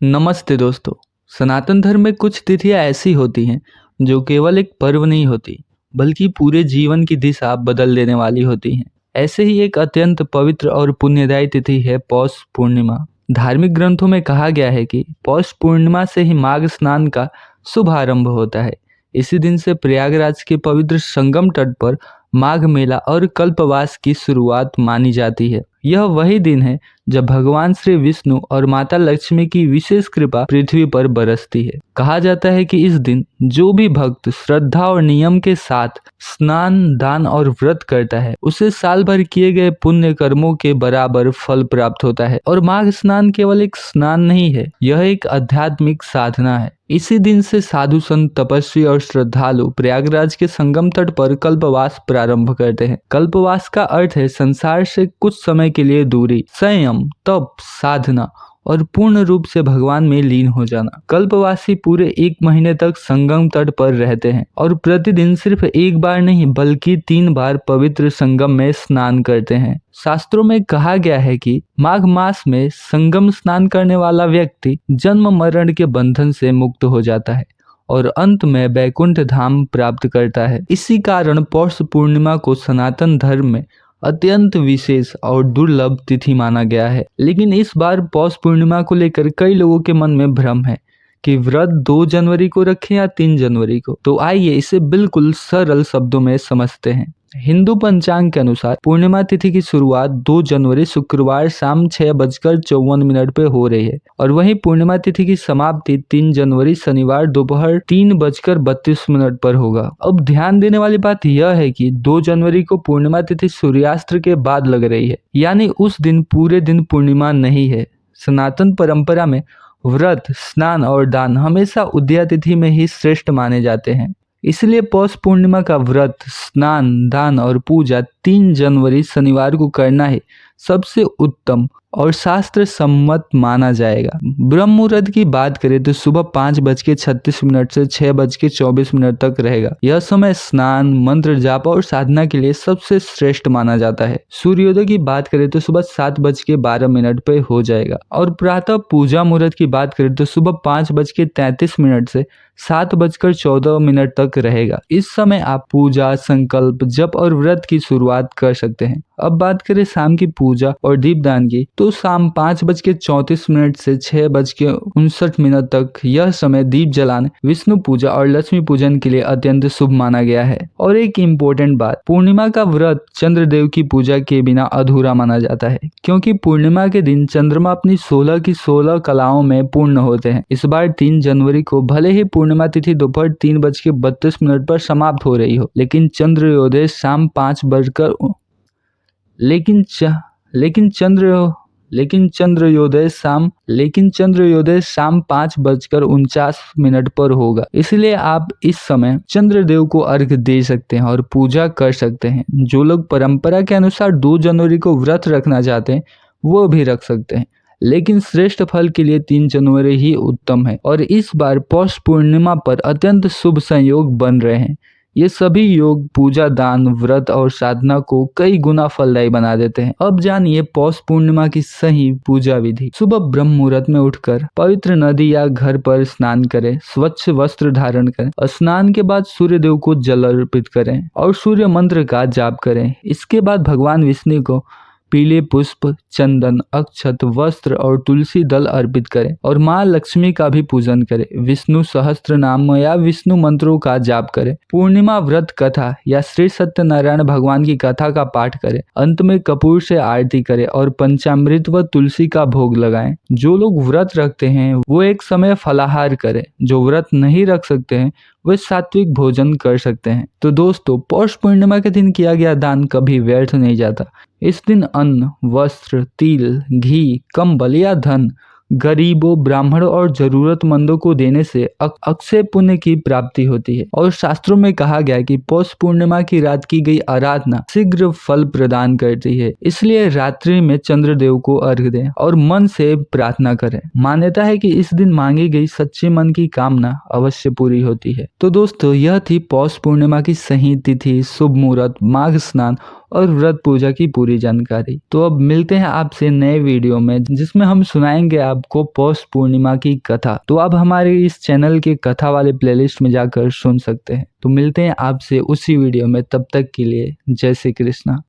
नमस्ते दोस्तों। सनातन धर्म में कुछ तिथियां ऐसी होती हैं जो केवल एक पर्व नहीं होती बल्कि पूरे जीवन की दिशा बदल देने वाली होती हैं। ऐसे ही एक अत्यंत पवित्र और पुण्यदायी तिथि है पौष पूर्णिमा। धार्मिक ग्रंथों में कहा गया है कि पौष पूर्णिमा से ही माघ स्नान का शुभ आरंभ होता है। इसी दिन से प्रयागराज के पवित्र संगम तट पर माघ मेला और कल्पवास की शुरुआत मानी जाती है। यह वही दिन है जब भगवान श्री विष्णु और माता लक्ष्मी की विशेष कृपा पृथ्वी पर बरसती है। कहा जाता है कि इस दिन जो भी भक्त श्रद्धा और नियम के साथ स्नान, दान और व्रत करता है उसे साल भर किए गए पुण्य कर्मों के बराबर फल प्राप्त होता है। और माघ स्नान केवल एक स्नान नहीं है, यह एक आध्यात्मिक साधना है। इसी दिन से साधु संत, तपस्वी और श्रद्धालु प्रयागराज के संगम तट पर कल्पवास प्रारंभ करते हैं। कल्पवास का अर्थ है संसार से कुछ समय के लिए दूरी, संयम, तप, साधना और पूर्ण रूप से भगवान में लीन हो जाना। कल्पवासी पूरे 1 महीने तक संगम तट पर रहते हैं और प्रतिदिन सिर्फ एक बार नहीं बल्कि 3 बार पवित्र संगम में स्नान करते हैं। शास्त्रों में कहा गया है कि माघ मास में संगम स्नान करने वाला व्यक्ति जन्म मरण के बंधन से मुक्त हो जाता है और अंत में बैकुंठ धाम प्राप्त करता है। इसी कारण पौष पूर्णिमा को सनातन धर्म में अत्यंत विशेष और दुर्लभ तिथि माना गया है। लेकिन इस बार पौष पूर्णिमा को लेकर कई लोगों के मन में भ्रम है कि व्रत 2 जनवरी को रखें या 3 जनवरी को। तो आइए इसे बिल्कुल सरल शब्दों में समझते हैं। हिंदू पंचांग के अनुसार पूर्णिमा तिथि की शुरुआत 2 जनवरी शुक्रवार शाम 6:54 पे हो रही है और वहीं पूर्णिमा तिथि की समाप्ति 3 जनवरी शनिवार दोपहर 3:32 पर होगा। अब ध्यान देने वाली बात यह है कि 2 जनवरी को पूर्णिमा तिथि सूर्यास्त के बाद लग रही है, यानी उस दिन पूरे दिन पूर्णिमा नहीं है। सनातन परंपरा में व्रत, स्नान और दान हमेशा उदया तिथि में ही श्रेष्ठ माने जाते हैं। इसलिए पौष पूर्णिमा का व्रत, स्नान, दान और पूजा 3 जनवरी शनिवार को करना ही सबसे उत्तम और शास्त्र सम्मत माना जाएगा। ब्रह्म मुहूर्त की बात करें तो सुबह 5:36 से 6:24 तक रहेगा। यह समय स्नान, मंत्र जाप और साधना के लिए सबसे श्रेष्ठ माना जाता है। सूर्योदय की बात करें तो सुबह 7:12 पे हो जाएगा और प्रातः पूजा मुहूर्त की बात करें तो सुबह 5:33 से 7:14 तक रहेगा। इस समय आप पूजा, संकल्प, जप और व्रत की शुरुआत कर सकते हैं। अब बात करें शाम की पूजा और दीपदान की तो शाम 5:34 से 6:59 तक यह समय दीप जलाने, विष्णु पूजा और लक्ष्मी पूजन के लिए अत्यंत शुभ माना गया है। और एक इम्पोर्टेंट बात, पूर्णिमा का व्रत चंद्रदेव की पूजा के बिना अधूरा माना जाता है, क्योंकि पूर्णिमा के दिन चंद्रमा अपनी 16 की 16 कलाओं में पूर्ण होते हैं। इस बार 3 जनवरी को भले ही पूर्णिमा तिथि दोपहर 3:32 पर समाप्त हो रही हो, लेकिन चंद्रोदय शाम 5 बजकर लेकिन चंद्रोदय शाम 5:49 पर होगा। इसलिए आप इस समय चंद्रदेव को अर्घ्य दे सकते हैं और पूजा कर सकते हैं। जो लोग परंपरा के अनुसार 2 जनवरी को व्रत रखना चाहते हैं वो भी रख सकते हैं, लेकिन श्रेष्ठ फल के लिए 3 जनवरी ही उत्तम है। और इस बार पौष पूर्णिमा पर अत्यंत शुभ संयोग बन रहे हैं। ये सभी योग पूजा, दान, व्रत और साधना को कई गुना फलदायी बना देते हैं। अब जानिए पौष पूर्णिमा की सही पूजा विधि। सुबह ब्रह्म मुहूर्त में उठकर पवित्र नदी या घर पर स्नान करें, स्वच्छ वस्त्र धारण करें, स्नान के बाद सूर्य देव को जल अर्पित करें और सूर्य मंत्र का जाप करें। इसके बाद भगवान विष्णु को पीले पुष्प, चंदन, अक्षत, वस्त्र और तुलसी दल अर्पित करें और माँ लक्ष्मी का भी पूजन करें। विष्णु सहस्त्र नाम या विष्णु मंत्रों का जाप करें। पूर्णिमा व्रत कथा या श्री सत्यनारायण भगवान की कथा का पाठ करें। अंत में कपूर से आरती करें और पंचामृत व तुलसी का भोग लगाएं। जो लोग व्रत रखते हैं वो एक समय फलाहार करें। जो व्रत नहीं रख सकते हैं वे सात्विक भोजन कर सकते हैं। तो दोस्तों, पौष पूर्णिमा के दिन किया गया दान कभी व्यर्थ नहीं जाता। इस दिन अन्न, वस्त्र, तिल, घी, कंबल या धन गरीबों, ब्राह्मणों और जरूरतमंदों को देने से अक्षय पुण्य की प्राप्ति होती है। और शास्त्रों में कहा गया है कि पौष पूर्णिमा की रात की गई आराधना शीघ्र फल प्रदान करती है। इसलिए रात्रि में चंद्रदेव को अर्घ्य दें और मन से प्रार्थना करें। मान्यता है कि इस दिन मांगी गई सच्चे मन की कामना अवश्य पूरी होती है। तो दोस्तों, यह थी पौष पूर्णिमा की सही तिथि, शुभ मुहूर्त, माघ स्नान और व्रत पूजा की पूरी जानकारी। तो अब मिलते हैं आपसे नए वीडियो में जिसमें हम सुनाएंगे आपको पौष पूर्णिमा की कथा। तो आप हमारे इस चैनल के कथा वाले प्लेलिस्ट में जाकर सुन सकते हैं। तो मिलते हैं आपसे उसी वीडियो में, तब तक के लिए जय श्री कृष्णा।